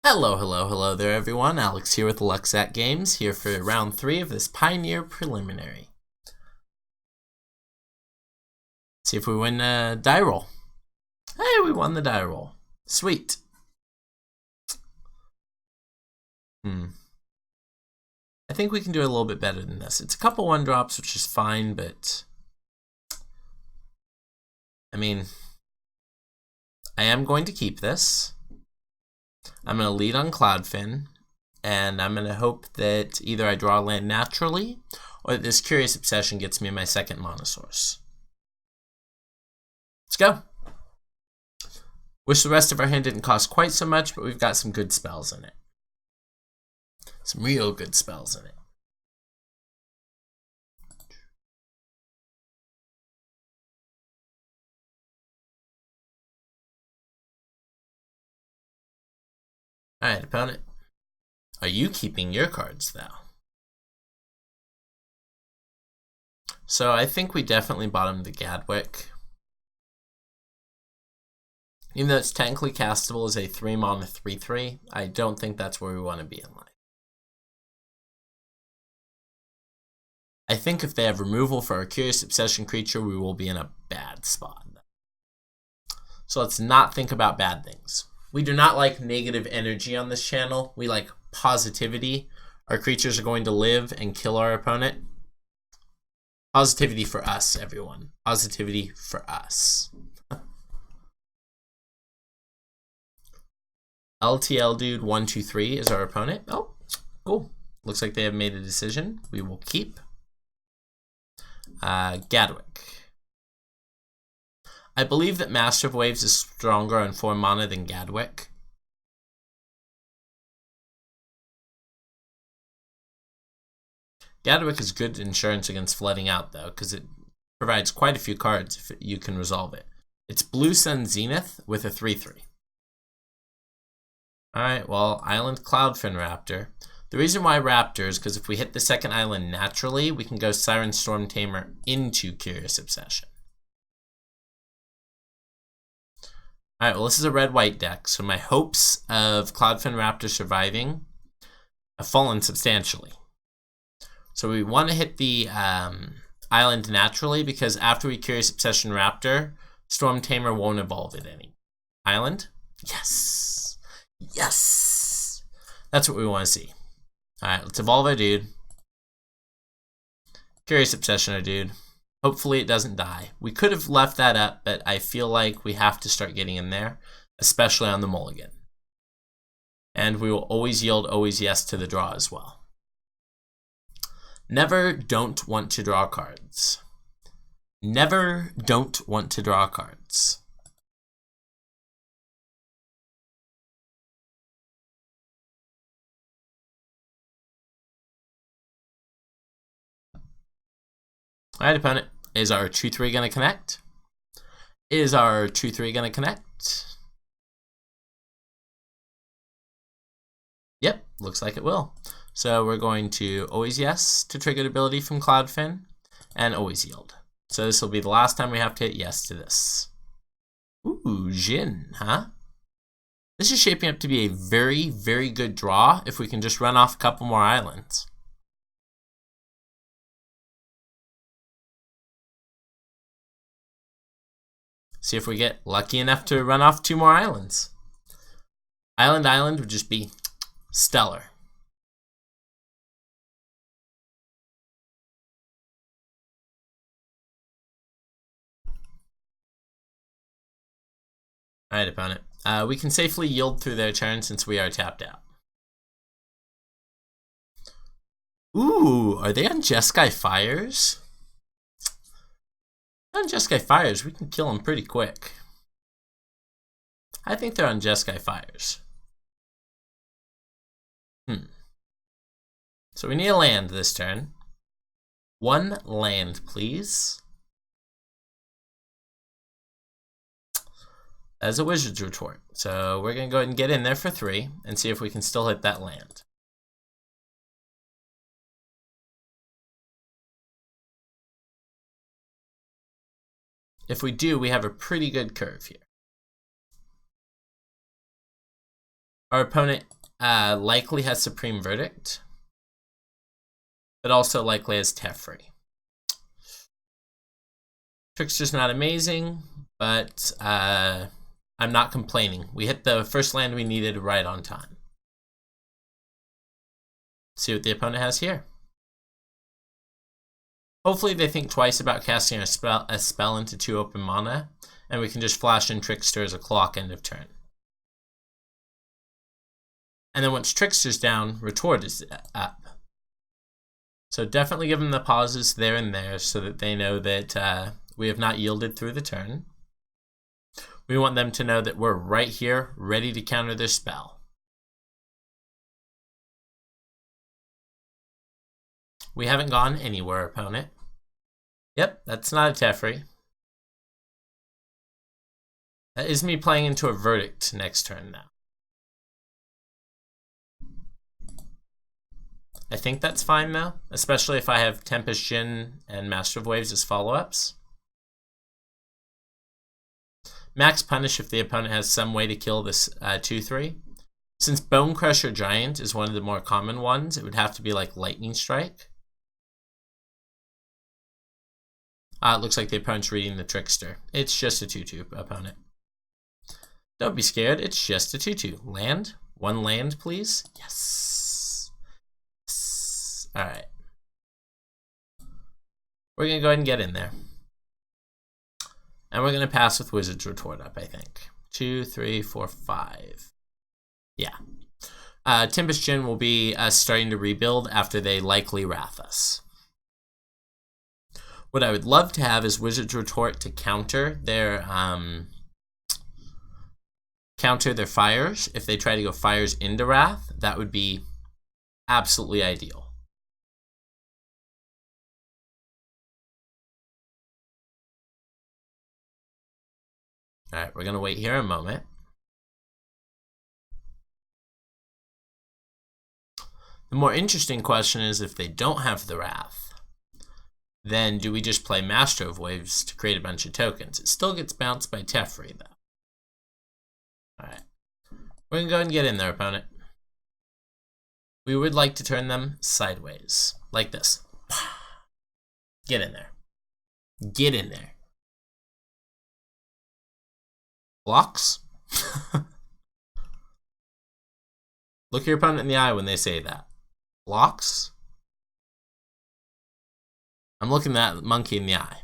Hello there everyone. Alex here with Lucksack Games, here for round 3 of this Pioneer Preliminary. See if we win a die roll. Hey, we won the die roll. Sweet. I think we can do a little bit better than this. It's a couple 1-drops, which is fine, but I mean, I am going to keep this. I'm going to lead on Cloudfin, and I'm going to hope that either I draw land naturally, or that this Curious Obsession gets me my second mana source. Let's go. Wish the rest of our hand didn't cost quite so much, but we've got some good spells in it. Some real good spells in it. Alright, opponent. Are you keeping your cards, though? So I think we definitely bottomed the Gadwick. Even though it's technically castable as a 3-mana 3/3, I don't think that's where we want to be in line. I think if they have removal for our Curious Obsession creature, we will be in a bad spot. So let's not think about bad things. We do not like negative energy on this channel. We like positivity. Our creatures are going to live and kill our opponent. Positivity for us, everyone. Positivity for us. LTL dude 123 is our opponent. Oh, cool. Looks like they have made a decision. We will keep. Gadwick. I believe that Master of Waves is stronger on 4 mana than Gadwick. Gadwick is good insurance against flooding out, though, because it provides quite a few cards if you can resolve it. It's Blue Sun Zenith with a 3/3. Alright, well, Island Cloudfin Raptor. The reason why Raptor is because if we hit the second island naturally, we can go Siren Storm Tamer into Curious Obsession. Alright, well, this is a red-white deck, so my hopes of Cloudfin Raptor surviving have fallen substantially. So we want to hit the island naturally, because after we Curious Obsession Raptor, Storm Tamer won't evolve it any. Island? Yes! Yes! That's what we want to see. Alright, let's evolve our dude. Curious Obsession our dude. Hopefully it doesn't die. We could have left that up, but I feel like we have to start getting in there, especially on the mulligan. And we will always yield always yes to the draw as well. Never don't want to draw cards. Never don't want to draw cards. Alright, opponent. Is our 2/3 going to connect? Is our 2/3 going to connect? Yep, looks like it will. So we're going to always yes to triggered ability from Cloudfin, and always yield. So this will be the last time we have to hit yes to this. Ooh, Jin, huh? This is shaping up to be a very, very good draw if we can just run off a couple more islands. See if we get lucky enough to run off 2 more islands. Island would just be stellar. Alright, opponent. We can safely yield through their turn since we are tapped out. Ooh, are they on Jeskai Fires? On Jeskai Fires, we can kill them pretty quick. I think they're on Jeskai Fires. So we need a land this turn. 1 land, please. As a Wizard's Retort. So we're going to go ahead and get in there for 3 and see if we can still hit that land. If we do, we have a pretty good curve here. Our opponent likely has Supreme Verdict, but also likely has Teferi. Trickster's not amazing, but I'm not complaining. We hit the first land we needed right on time. See what the opponent has here. Hopefully they think twice about casting a spell into 2 open mana, and we can just flash in Trickster as a clock end of turn. And then once Trickster's down, Retort is up. So definitely give them the pauses there and there so that they know that we have not yielded through the turn. We want them to know that we're right here, ready to counter their spell. We haven't gone anywhere, opponent. Yep, that's not a Teferi. That is me playing into a Verdict next turn now. I think that's fine though, especially if I have Tempest Djinn and Master of Waves as follow-ups. Max Punish if the opponent has some way to kill this 2/3. Since Bone Crusher Giant is one of the more common ones, it would have to be like Lightning Strike. It looks like the opponent's reading the Trickster. It's just a 2/2, opponent. Don't be scared, it's just a 2/2. Land? 1 land, please? Yes. Yes. Alright. We're going to go ahead and get in there. And we're going to pass with Wizard's Retort up, I think. 2, 3, 4, 5. Yeah. Tempest Djinn will be starting to rebuild after they likely Wrath us. What I would love to have is Wizard's Retort to counter their fires. If they try to go fires into Wrath, that would be absolutely ideal. All right, we're going to wait here a moment. The more interesting question is if they don't have the Wrath, then do we just play Master of Waves to create a bunch of tokens? It still gets bounced by Teferi, though. Alright. We're going to go ahead and get in there, opponent. We would like to turn them sideways, like this. Get in there. Get in there. Blocks? Look your opponent in the eye when they say that. Blocks? I'm looking that monkey in the eye.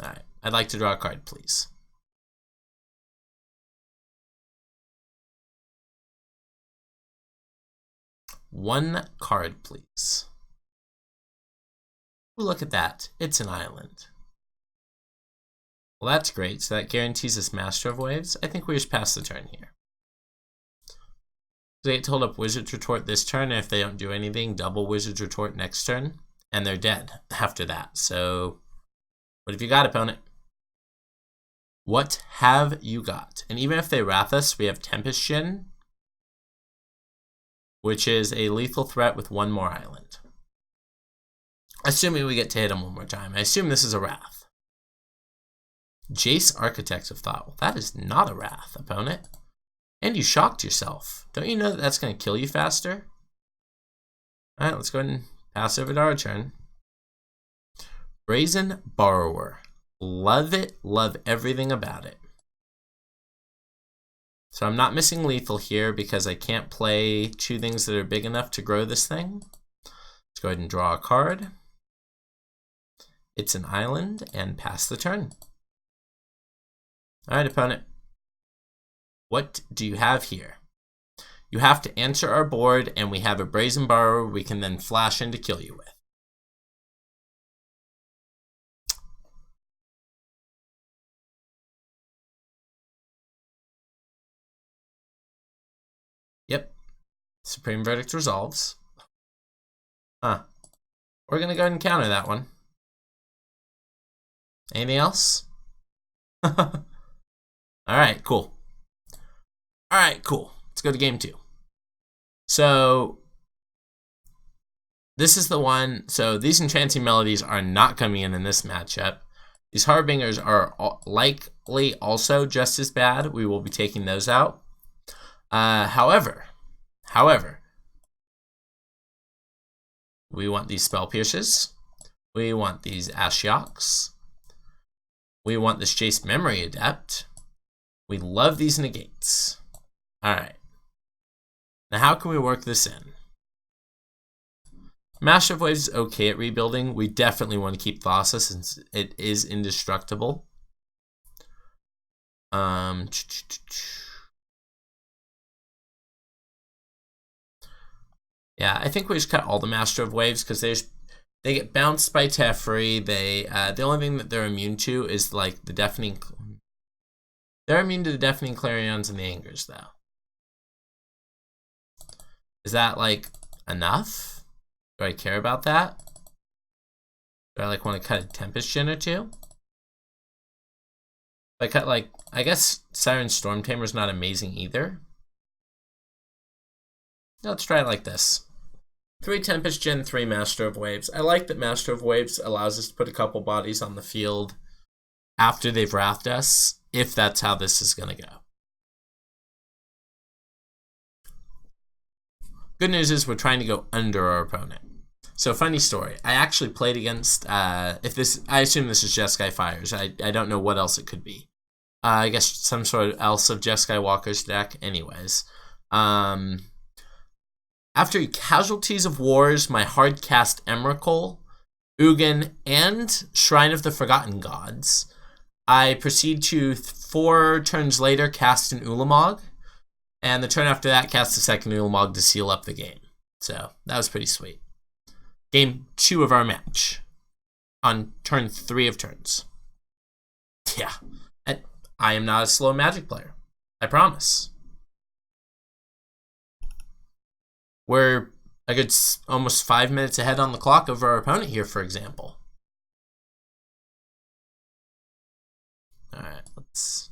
Alright, I'd like to draw a card, please. One card, please. Ooh, look at that. It's an island. Well, that's great. So that guarantees us Master of Waves. I think we just pass the turn here. They get to hold up Wizard's Retort this turn, and if they don't do anything, double Wizard's Retort next turn. And they're dead after that. So, what have you got, opponent? What have you got? And even if they Wrath us, we have Tempest Djinn, which is a lethal threat with 1 more island. Assuming we get to hit him 1 more time. I assume this is a Wrath. Jace, Architects of Thought. Well, that is not a Wrath, opponent. And you shocked yourself. Don't you know that that's going to kill you faster? Alright, let's go ahead and pass over to our turn. Brazen Borrower. Love it. Love everything about it. So I'm not missing lethal here because I can't play 2 things that are big enough to grow this thing. Let's go ahead and draw a card. It's an island and pass the turn. Alright, opponent. What do you have here? You have to answer our board, and we have a Brazen Borrower we can then flash in to kill you with. Yep. Supreme Verdict resolves. Huh. We're going to go ahead and counter that one. Anything else? Alright, cool. Alright, cool. Let's go to game 2. So, this is the one. So, these Enchanting Melodies are not coming in this matchup. These Harbingers are likely also just as bad. We will be taking those out. However, we want these Spell Pierces. We want these Ashioks. We want this Jace Memory Adept. We love these negates. Alright. Now how can we work this in? Master of Waves is okay at rebuilding. We definitely want to keep Thassa since it is indestructible. Yeah, I think we just cut all the Master of Waves because they get bounced by Teferi. The only thing that they're immune to is like the deafening. They're immune to the deafening clarions and the angers, though. Is that like enough? Do I care about that? Do I like want to cut a Tempest Gen or two? If I cut like, I guess Siren Storm Tamer's not amazing either. Let's try it like this. 3 Tempest Gen, 3 Master of Waves. I like that Master of Waves allows us to put a couple bodies on the field after they've wrathed us, if that's how this is going to go. Good news is we're trying to go under our opponent. So funny story. I actually played against, I assume this is Jeskai Fires. I don't know what else it could be. I guess some sort else of Jeskai Walker's deck. Anyways. After Casualties of Wars, my hard cast Emrakul, Ugin, and Shrine of the Forgotten Gods, I proceed to 4 turns later cast an Ulamog, and the turn after that cast a second Ulamog to seal up the game. So that was pretty sweet. Game 2 of our match on turn 3 of turns. Yeah, and I am not a slow Magic player. I promise. We're a good almost 5 minutes ahead on the clock of our opponent here, for example. Alright, let's...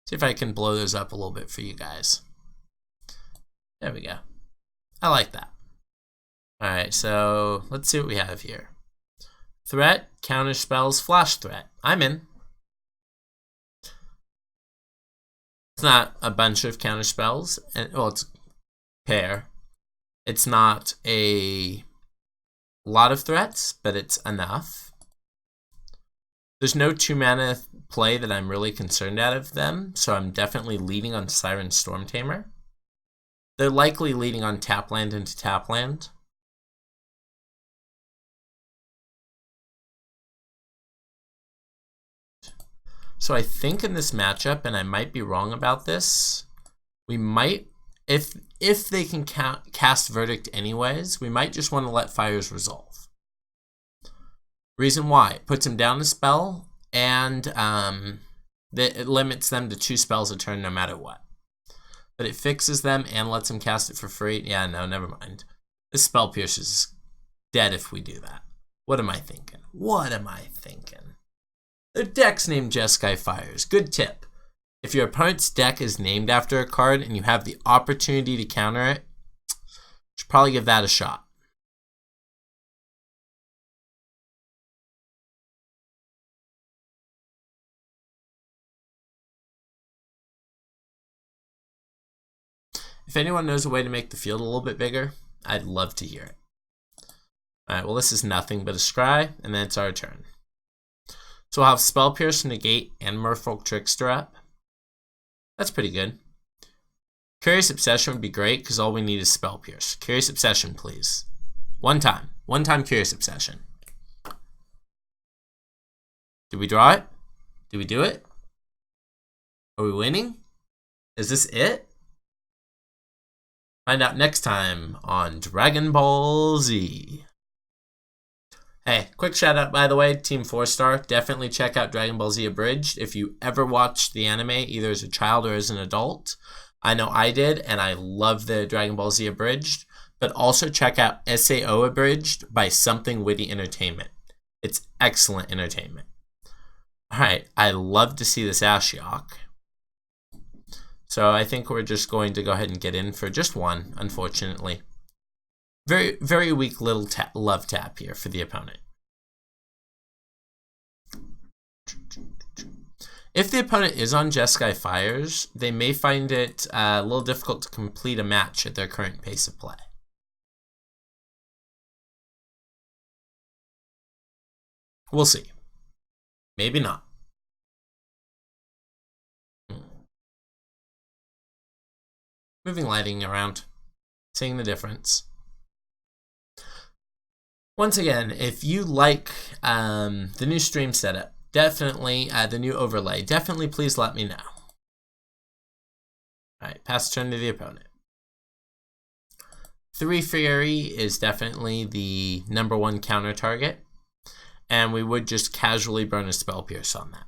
see if I can blow those up a little bit for you guys. There we go. I like that. Alright, so let's see what we have here. Threat, counter spells, flash threat. I'm in. It's not a bunch of counter spells. And, well, it's a pair. It's not a lot of threats, but it's enough. There's no 2-mana play that I'm really concerned out of them, so I'm definitely leading on Siren Storm Tamer. They're likely leading on Tapland into Tapland. So I think in this matchup, and I might be wrong about this, we might, if they can cast Verdict anyways, we might just want to let Fires resolve. Reason why, it puts him down a spell, and it limits them to 2 spells a turn no matter what. But it fixes them and lets him cast it for free. Yeah, no, never mind. This Spell Pierce is dead if we do that. What am I thinking? What am I thinking? Their deck's named Jeskai Fires. Good tip. If your opponent's deck is named after a card and you have the opportunity to counter it, you should probably give that a shot. If anyone knows a way to make the field a little bit bigger, I'd love to hear it. Alright, well this is nothing but a scry, and then it's our turn. So we'll have Spell Pierce, Negate, and Merfolk Trickster up. That's pretty good. Curious Obsession would be great, because all we need is Spell Pierce. Curious Obsession, please. One time. One time Curious Obsession. Did we draw it? Did we do it? Are we winning? Is this it? Find out next time on Dragon Ball Z. Hey, quick shout out by the way, Team 4-Star. Definitely check out Dragon Ball Z Abridged if you ever watched the anime, either as a child or as an adult. I know I did, and I love the Dragon Ball Z Abridged. But also check out SAO Abridged by Something Witty Entertainment. It's excellent entertainment. Alright, I love to see this Ashiok. So I think we're just going to go ahead and get in for just one, unfortunately. Very, very weak little love tap here for the opponent. If the opponent is on Jeskai Fires, they may find it a little difficult to complete a match at their current pace of play. We'll see. Maybe not. Moving lighting around, seeing the difference. Once again, if you like the new stream setup, definitely the new overlay, definitely please let me know. All right, pass turn to the opponent. 3 Fury is definitely the #1 counter target, and we would just casually burn a Spell Pierce on that.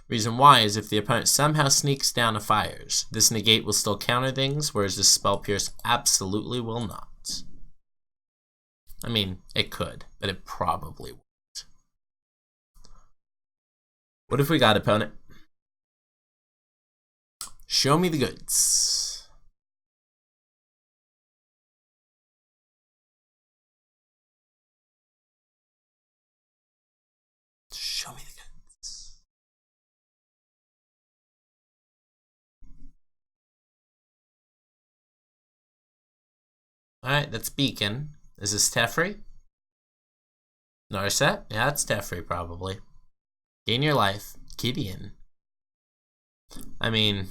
Reason why is if the opponent somehow sneaks down a Fires, this negate will still counter things, whereas this Spell Pierce absolutely will not. I mean, it could, but it probably won't. What have we got, opponent? Show me the goods. Show me the goods. Alright, that's Beacon. Is this Teferi? Narset? Yeah, it's Teferi probably. Gain your life. Gideon. I mean...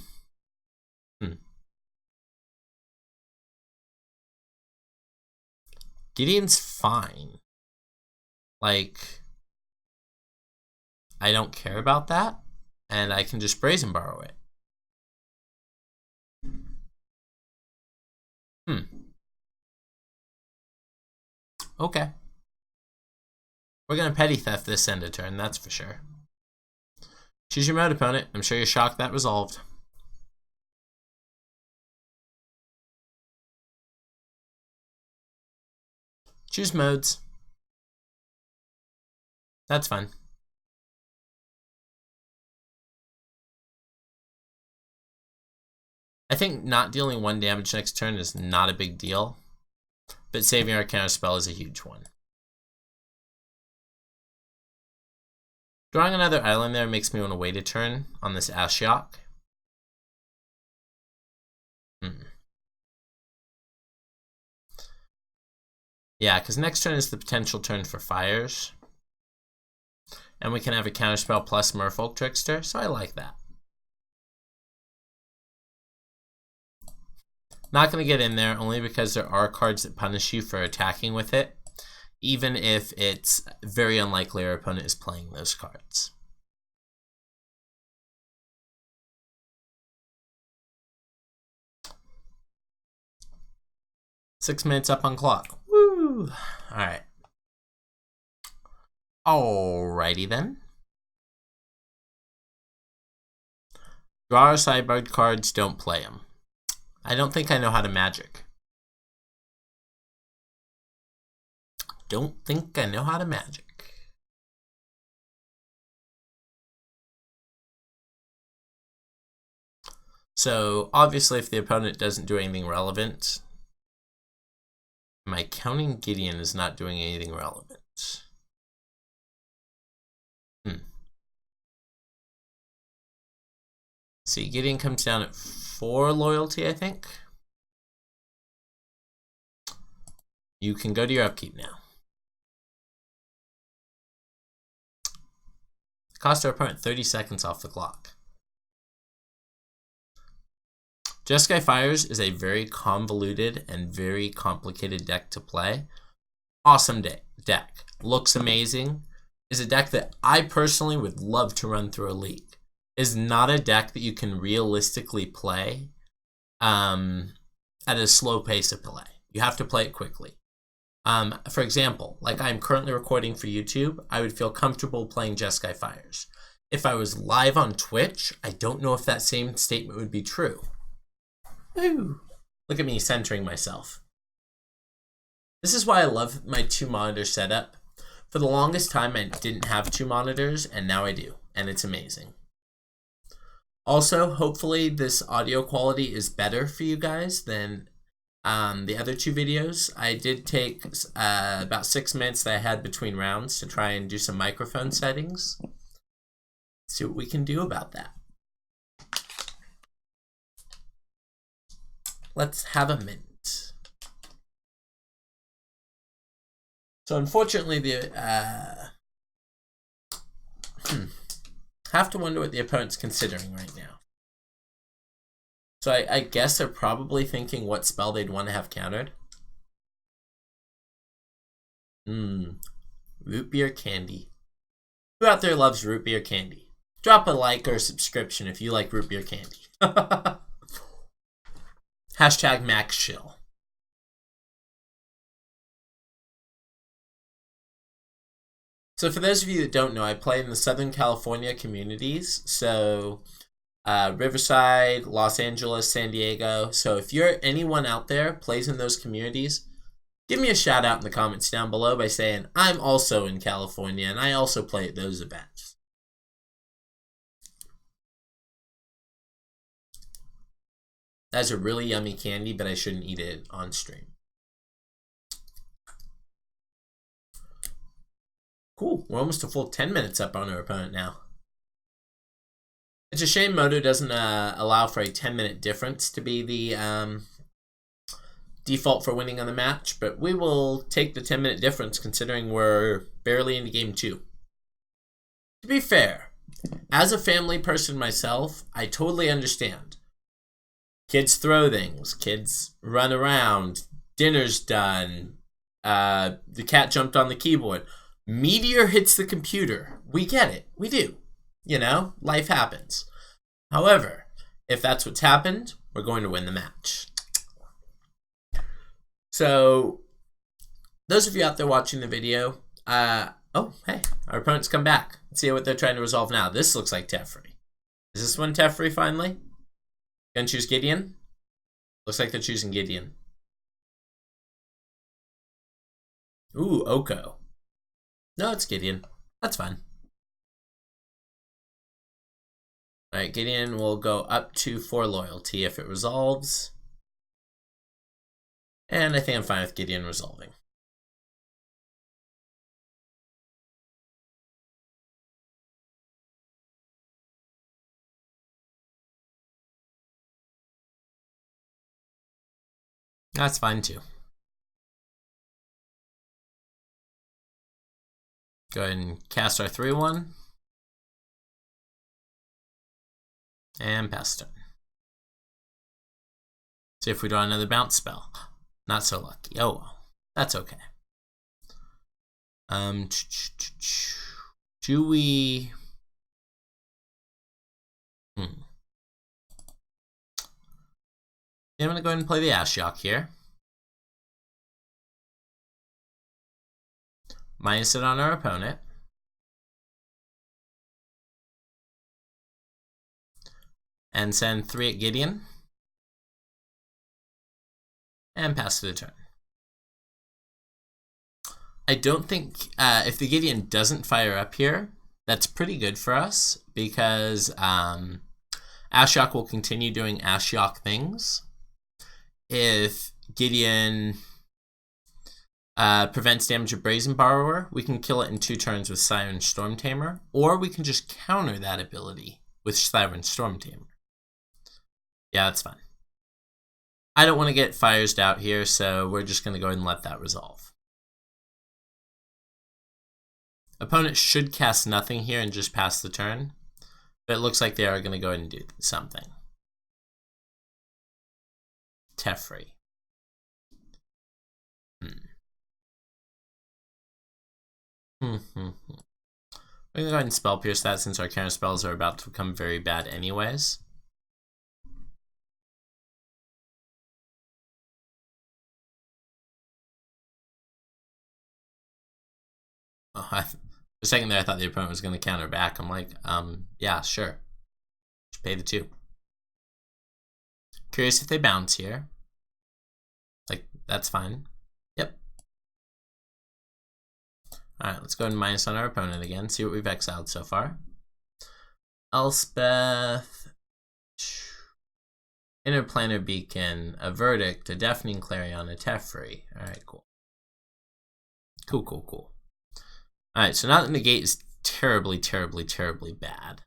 Gideon's fine. Like... I don't care about that, and I can just Brazen Borrow it. Okay. We're gonna Petty Theft this end of turn, that's for sure. Choose your mode, opponent. I'm sure you're shocked that resolved. Choose modes. That's fine. I think not dealing 1 damage next turn is not a big deal, but saving our counterspell is a huge one. Drawing another island there makes me want to wait a turn on this Ashiok. Yeah, because next turn is the potential turn for Fires. And we can have a counterspell plus Merfolk Trickster, so I like that. Not going to get in there, only because there are cards that punish you for attacking with it, even if it's very unlikely our opponent is playing those cards. Six minutes up on clock. Woo! Alright. Alrighty then. Draw our sideboard cards, don't play them. I don't think I know how to Magic. Don't think I know how to Magic. So, obviously, if the opponent doesn't do anything relevant, my counting Gideon is not doing anything relevant. See, Gideon comes down at 4 loyalty, I think. You can go to your upkeep now. Cost our opponent 30 seconds off the clock. Jeskai Fires is a very convoluted and very complicated deck to play. Awesome deck. Looks amazing. Is a deck that I personally would love to run through a league. Is not a deck that you can realistically play at a slow pace of play. You have to play it quickly. For example, like I'm currently recording for YouTube, I would feel comfortable playing Jeskai Fires. If I was live on Twitch, I don't know if that same statement would be true. Ooh, look at me centering myself. This is why I love my 2-monitor setup. For the longest time, I didn't have 2 monitors, and now I do, and it's amazing. Also, hopefully this audio quality is better for you guys than the other 2 videos. I did take about 6 minutes that I had between rounds to try and do some microphone settings. See what we can do about that. Let's have a mint. So unfortunately, the have to wonder what the opponent's considering right now. So I guess they're probably thinking what spell they'd want to have countered. Root beer candy. Who out there loves root beer candy? Drop a like or a subscription if you like root beer candy. Hashtag Max Chill. So for those of you that don't know, I play in the Southern California communities. So Riverside, Los Angeles, San Diego. So if you're anyone out there plays in those communities, give me a shout out in the comments down below by saying I'm also in California and I also play at those events. That's a really yummy candy, but I shouldn't eat it on stream. Cool, we're almost a full 10 minutes up on our opponent now. It's a shame Moto doesn't allow for a 10-minute difference to be the default for winning on the match, but we will take the 10-minute difference considering we're barely into game 2. To be fair, as a family person myself, I totally understand. Kids throw things, kids run around, dinner's done, the cat jumped on the keyboard. Meteor hits the computer. We get it. We do. You know, life happens. However, if that's what's happened, we're going to win the match. So, those of you out there watching the video, oh, hey, our opponent's come back. Let's see what they're trying to resolve now. This looks like Teferi. Is this one Teferi finally? Gonna choose Gideon? Looks like they're choosing Gideon. Ooh, Oko. No, it's Gideon. That's fine. Alright, Gideon will go up to 4 loyalty if it resolves. And I think I'm fine with Gideon resolving. That's fine too. Go ahead and cast our 3-1. And pass turn. See if we draw another bounce spell. Not so lucky. Oh well. That's okay. Do we... Yeah, I'm going to go ahead and play the Ashiok here. Minus it on our opponent. And send 3 at Gideon. And pass to the turn. I don't think, if the Gideon doesn't fire up here, that's pretty good for us, because Ashiok will continue doing Ashiok things. If Gideon prevents damage of Brazen Borrower, we can kill it in 2 turns with Siren Storm Tamer, or we can just counter that ability with Siren Storm Tamer. Yeah, that's fine. I don't want to get Fires out here, so we're just going to go ahead and let that resolve. Opponent should cast nothing here and just pass the turn, but it looks like they are going to go ahead and do something. Teferi. We're going to go ahead and Spell Pierce that since our counter spells are about to become very bad anyways. Oh, for a second there I thought the opponent was going to counter back. I'm like, yeah, sure. Just pay the 2. Curious if they bounce here. Like, that's fine. Yep. Alright, let's go ahead and minus on our opponent again. See what we've exiled so far. Elspeth. Interplanar Beacon. A Verdict. A Deafening Clarion. A Teferi. Alright, cool. Cool. Alright, so now that the negate is terribly, terribly, terribly bad.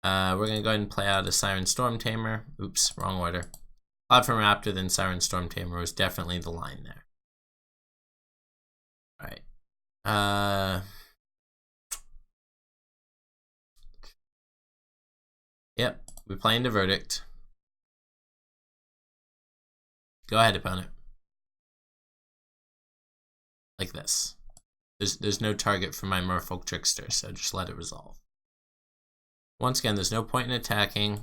We're going to go ahead and play out a Siren Storm Tamer. Oops, wrong order. Cloudfin Raptor, then Siren Storm Tamer was definitely the line there. Alright. Yep, we're playing the Verdict. Go ahead, opponent. Like this. There's no target for my Merfolk Trickster, so just let it resolve. Once again, there's no point in attacking.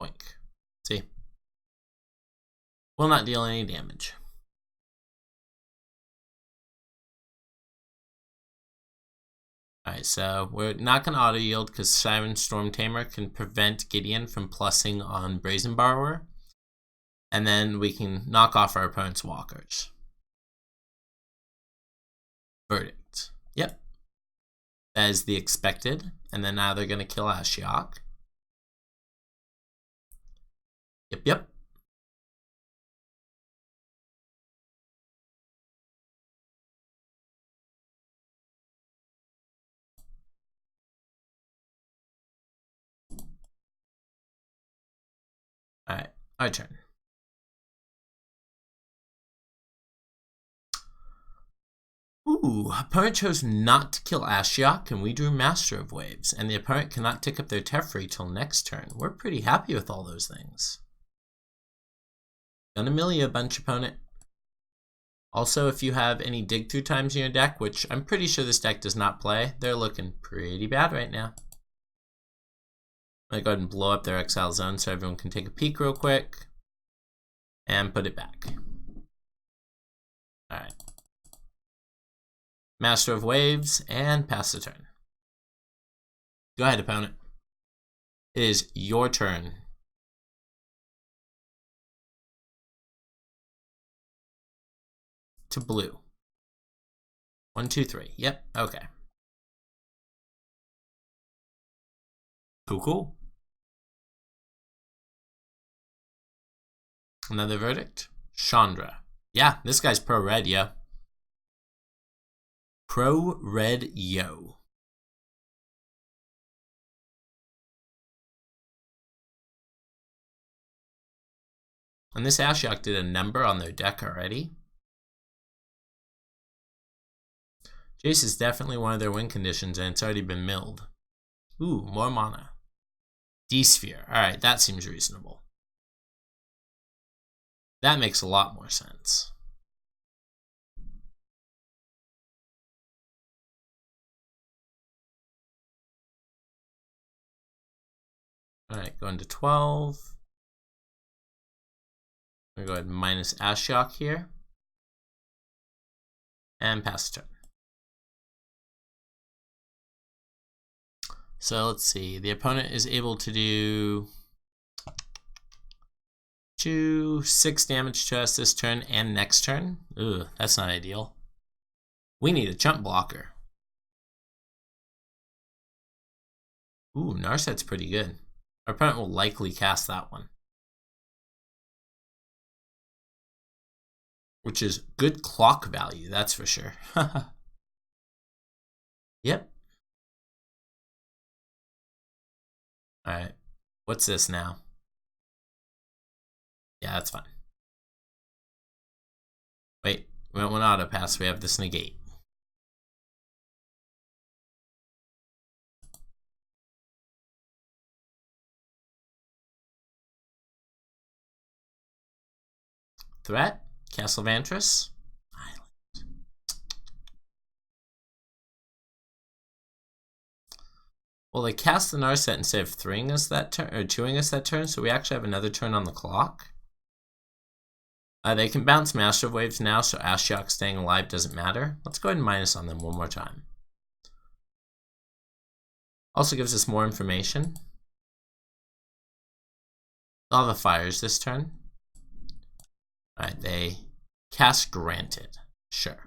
Boink. See? Will not deal any damage. Alright, so we're not going to auto yield because Siren Storm Tamer can prevent Gideon from plussing on Brazen Borrower. And then we can knock off our opponent's walkers. Verdict. Yep. That is the expected. And then now they're going to kill Ashiok. Yep. Alright, our turn. Ooh, opponent chose not to kill Ashiok, and we drew Master of Waves, and the opponent cannot tick up their Teferi till next turn. We're pretty happy with all those things. Gonna mill you a bunch, opponent. Also, if you have any dig through times in your deck, which I'm pretty sure this deck does not play, they're looking pretty bad right now. I'm gonna go ahead and blow up their exile zone so everyone can take a peek real quick. And put it back. Alright. Master of Waves, and pass the turn. Go ahead, opponent. It is your turn. To blue. 1, 2, 3. Yep, okay. Cool. Another Verdict. Chandra. Yeah, this guy's pro-red, yo. Pro-red, yo. And this Ashiok did a number on their deck already. Jace is definitely one of their win conditions, and it's already been milled. Ooh, more mana. D-Sphere. Alright, that seems reasonable. That makes a lot more sense. Alright, going to 12. I'm going to go ahead and minus Ashiok here. And pass the turn. So let's see. The opponent is able to do 6 damage to us this turn and next turn. Ugh, that's not ideal. We need a chump blocker. Ooh, Narset's pretty good. Our opponent will likely cast that one. Which is good clock value, that's for sure. Yep. Alright. What's this now? Yeah, that's fine. Wait, we don't want auto pass, we have this negate. Threat, Castle Vantress, Island. Well, they cast the Narset instead of 3ing us that turn, or 2ing us that turn, so we actually have another turn on the clock. They can bounce Master of Waves now, so Ashiok staying alive doesn't matter. Let's go ahead and minus on them one more time. Also gives us more information. Lava Fires this turn. Alright, they cast Granted. Sure.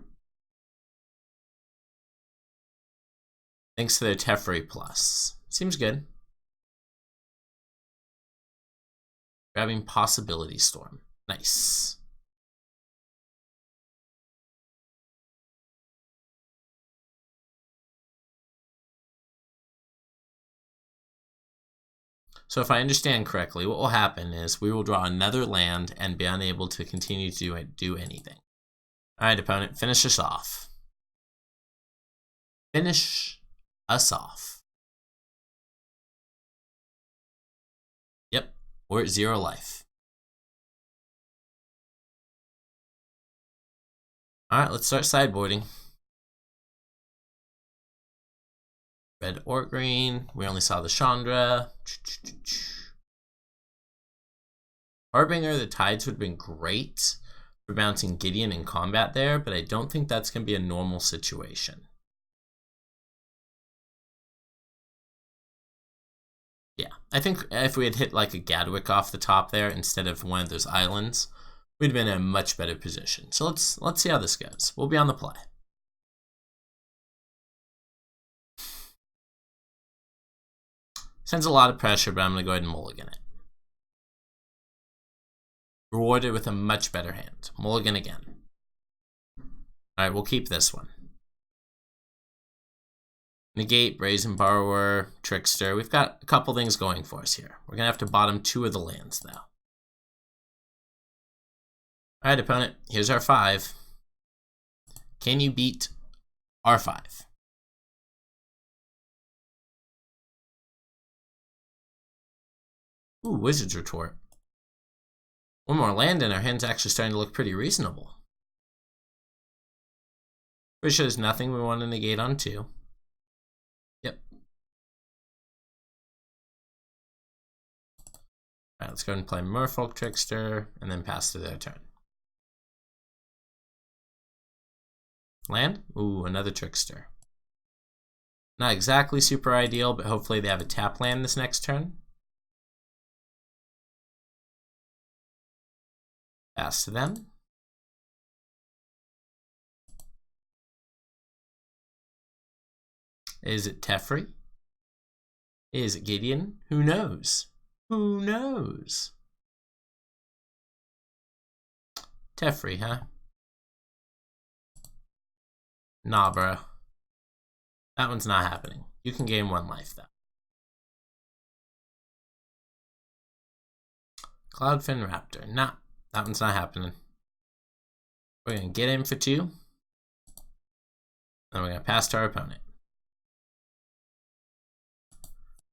Thanks to their Teferi Plus. Seems good. Grabbing Possibility Storm. Nice. So if I understand correctly, what will happen is we will draw another land and be unable to continue to do anything. All right, opponent, finish us off. Finish us off. Yep, we're at 0 life. All right, let's start sideboarding. Red or green. We only saw the Chandra. Harbinger of the Tides would have been great for bouncing Gideon in combat there, but I don't think that's going to be a normal situation. Yeah, I think if we had hit like a Gadwick off the top there instead of one of those islands, we'd have been in a much better position. So let's see how this goes. We'll be on the play. Sends a lot of pressure, but I'm going to go ahead and mulligan it. Rewarded with a much better hand. Mulligan again. All right, we'll keep this one. Negate, Brazen Borrower, Trickster. We've got a couple things going for us here. We're going to have to bottom 2 of the lands, though. All right, opponent, here's our 5. Can you beat our 5? Ooh, Wizard's Retort. One more land and our hand's actually starting to look pretty reasonable. Pretty sure there's nothing we want to negate on 2. Yep. Alright, let's go ahead and play Merfolk Trickster and then pass to their turn. Land? Ooh, another Trickster. Not exactly super ideal, but hopefully they have a tap land this next turn. Pass to them. Is it Teferi? Is it Gideon? Who knows? Who knows? Teferi, huh? Nah, bro. That one's not happening. You can gain 1 life, though. Cloudfin Raptor. Nah, that one's not happening. We're going to get in for 2. And we're going to pass to our opponent.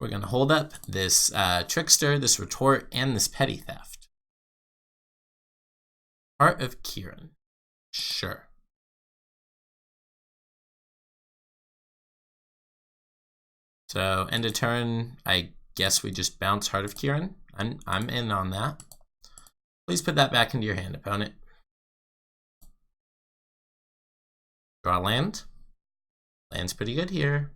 We're going to hold up this Trickster, this Retort, and this Petty Theft. Heart of Kiran. Sure. So, end of turn, I guess we just bounce Heart of Kiran. I'm in on that. Please put that back into your hand, opponent. Draw land. Land's pretty good here.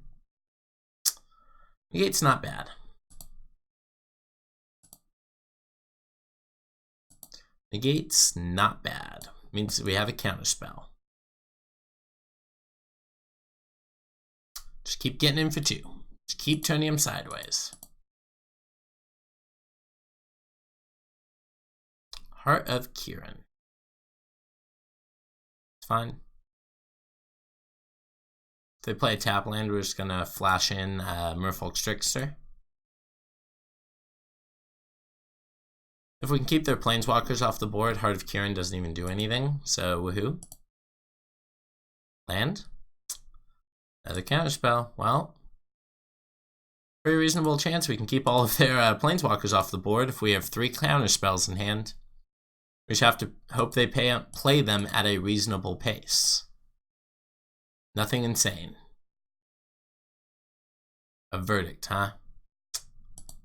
Negate's not bad. Negate's not bad. Means we have a counterspell. Just keep getting in for 2. Just keep turning him sideways. Heart of Kiran. It's fine. If they play a tap land, we're just gonna flash in Merfolk Trickster. If we can keep their planeswalkers off the board, Heart of Kiran doesn't even do anything, so woohoo. Land. Another counterspell. Well, very reasonable chance we can keep all of their planeswalkers off the board if we have 3 counterspells in hand. We just have to hope they play them at a reasonable pace. Nothing insane. A verdict, huh?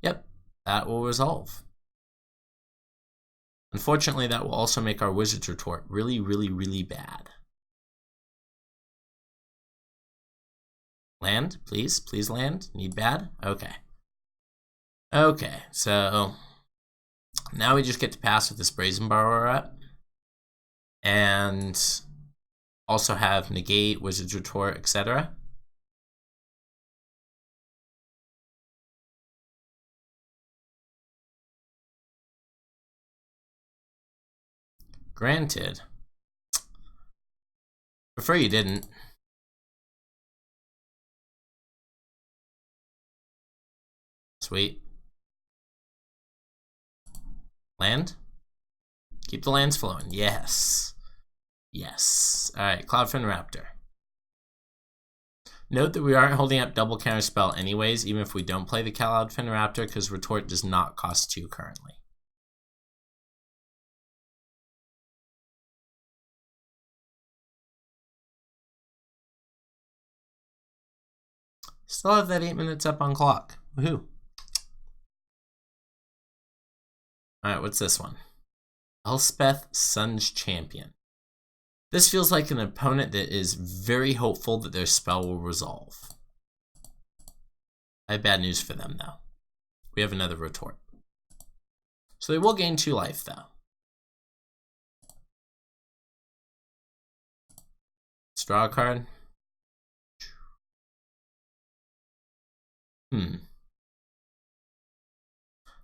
Yep, that will resolve. Unfortunately, that will also make our Wizard's Retort really, really, really bad. Land, please. Please land. Need bad? Okay. Okay, so now we just get to pass with this Brazen Borrower up. And also have Negate, Wizard's Retort, etc. Granted. Prefer you didn't. Sweet. Land? Keep the lands flowing. Yes. Yes. Alright, Cloudfin Raptor. Note that we aren't holding up double counterspell anyways, even if we don't play the Cloudfin Raptor, because Retort does not cost 2 currently. Still have that 8 minutes up on clock. Woohoo. Alright, what's this one? Elspeth, Sun's Champion. This feels like an opponent that is very hopeful that their spell will resolve. I have bad news for them, though. We have another Retort. So they will gain 2 life, though. Let's draw a card.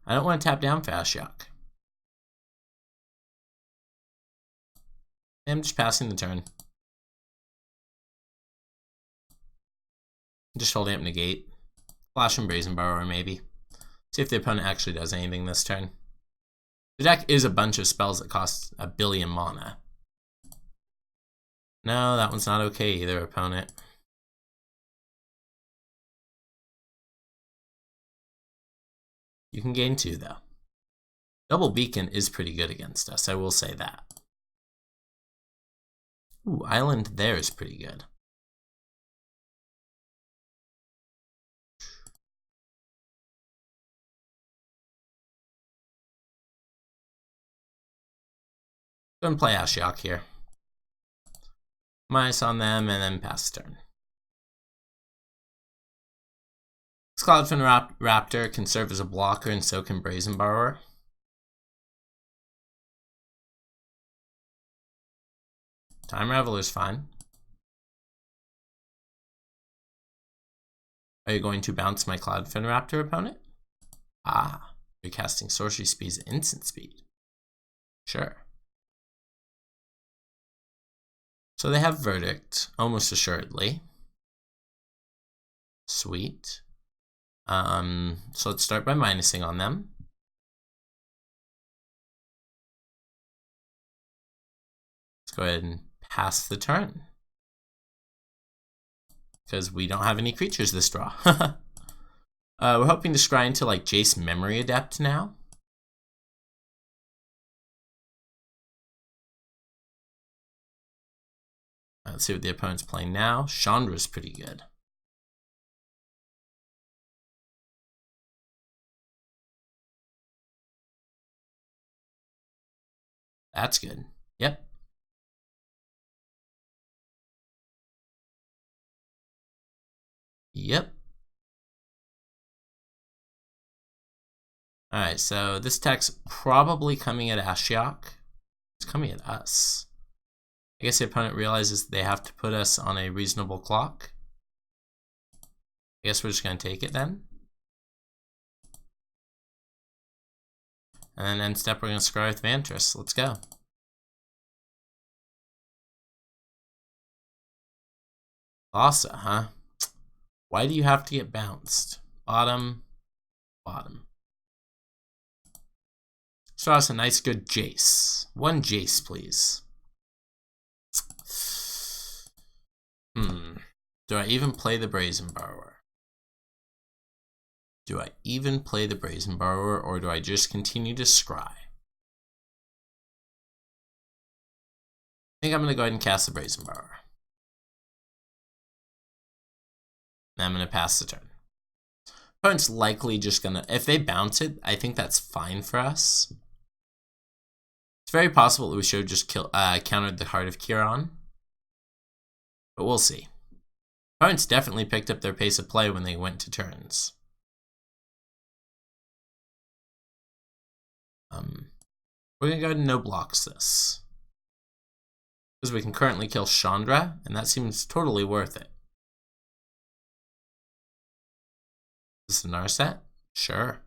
I don't want to tap down for Ashiok. I'm just passing the turn. Just holding up Negate. Flash and Brazen Borrower, maybe. See if the opponent actually does anything this turn. The deck is a bunch of spells that cost 1 billion mana. No, that one's not okay either, opponent. You can gain 2, though. Double Beacon is pretty good against us, I will say that. Ooh, Island there is pretty good. Go and play Ashiok here. Minus on them, and then pass the turn. This Cloudfin Raptor can serve as a blocker, and so can Brazen Borrower. Time Raveler's fine. Are you going to bounce my Cloudfin Raptor opponent? Ah, you're casting Sorcery Speed's instant speed. Sure. So they have Verdict, almost assuredly. Sweet. So let's start by minusing on them. Let's go ahead and pass the turn. Because we don't have any creatures this draw. We're hoping to scry into like Jace Memory Adept now. Let's see what the opponent's playing now. Chandra's pretty good. That's good. Yep. Yep. Alright, so this tech's probably coming at Ashiok. It's coming at us. I guess the opponent realizes they have to put us on a reasonable clock. I guess we're just going to take it then. And then end step, we're going to scry with Vantress. Let's go. Lhasa, huh? Why do you have to get bounced? Bottom, bottom. So that's a nice good Jace. 1 Jace, please. Do I even play the Brazen Borrower? Do I even play the Brazen Borrower, or do I just continue to scry? I think I'm going to go ahead and cast the Brazen Borrower. And I'm going to pass the turn. Opponent's likely just going to, if they bounce it, I think that's fine for us. It's very possible that we should have just countered the Heart of Kiran. But we'll see. Opponents definitely picked up their pace of play when they went to turns. We're going to go ahead and no blocks this. Because we can currently kill Chandra, and that seems totally worth it. Is this a Narset? Sure.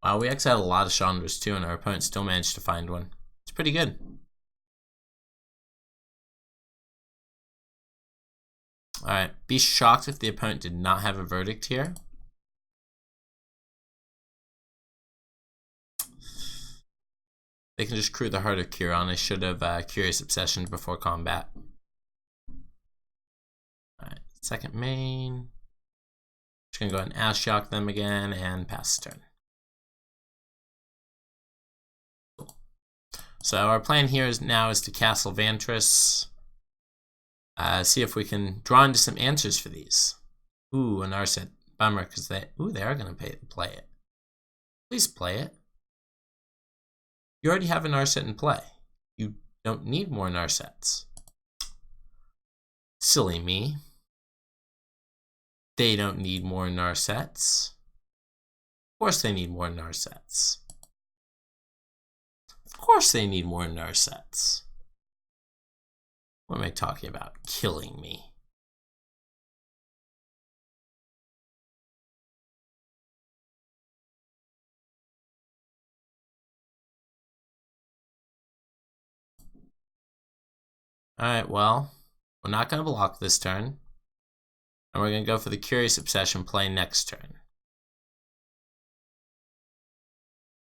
Wow, we actually had a lot of Chandras too, and our opponent still managed to find one. It's pretty good. Alright, be shocked if the opponent did not have a verdict here. They can just crew the Heart of Curon. I should have Curious Obsession before combat. Alright, second main. Just gonna go ahead and Ash Shock them again and pass the turn. Cool. So our plan here is to Castle Vantress. See if we can draw into some answers for these. Ooh, an Narset. Bummer, because they are gonna play it. Please play it. You already have a Narset in play. You don't need more Narsets. Silly me. They don't need more Narsets. Of course they need more Narsets. Of course they need more Narsets. What am I talking about? Killing me. Alright, well, we're not going to block this turn. And we're going to go for the Curious Obsession play next turn.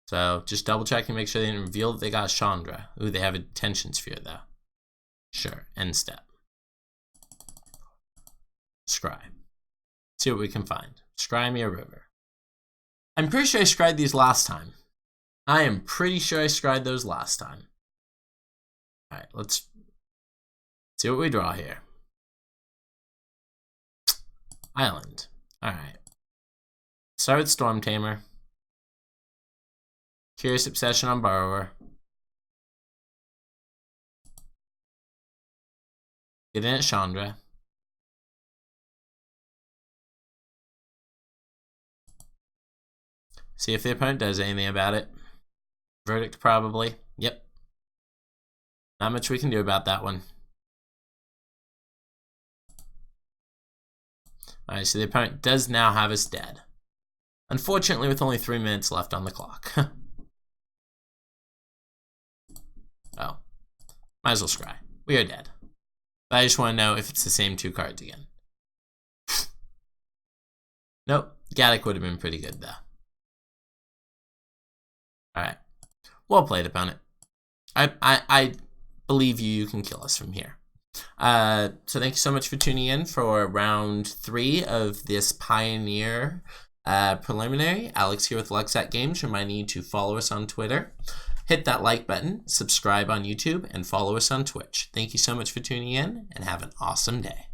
So just double check and make sure they didn't reveal that they got Chandra. Ooh, they have Attention Sphere though. Sure, end step. Scry. See what we can find. Scry me a river. I'm pretty sure I scried these last time. I am pretty sure I scried those last time. Alright, let's see what we draw here. Island. Alright. Start with Storm Tamer. Curious Obsession on Borrower. Get in at Chandra. See if the opponent does anything about it. Verdict probably. Yep. Not much we can do about that one. Alright, so the opponent does now have us dead. Unfortunately, with only 3 minutes left on the clock. Oh. Might as well scry. We are dead. But I just want to know if it's the same 2 cards again. Nope. Gaddock would have been pretty good, though. Alright. Well played, opponent. I believe you can kill us from here. So thank you so much for tuning in for round 3 of this Pioneer preliminary. Alex here with Lucksack Games, reminding you to follow us on Twitter. Hit that like button, subscribe on YouTube, and follow us on Twitch. Thank you so much for tuning in, and have an awesome day.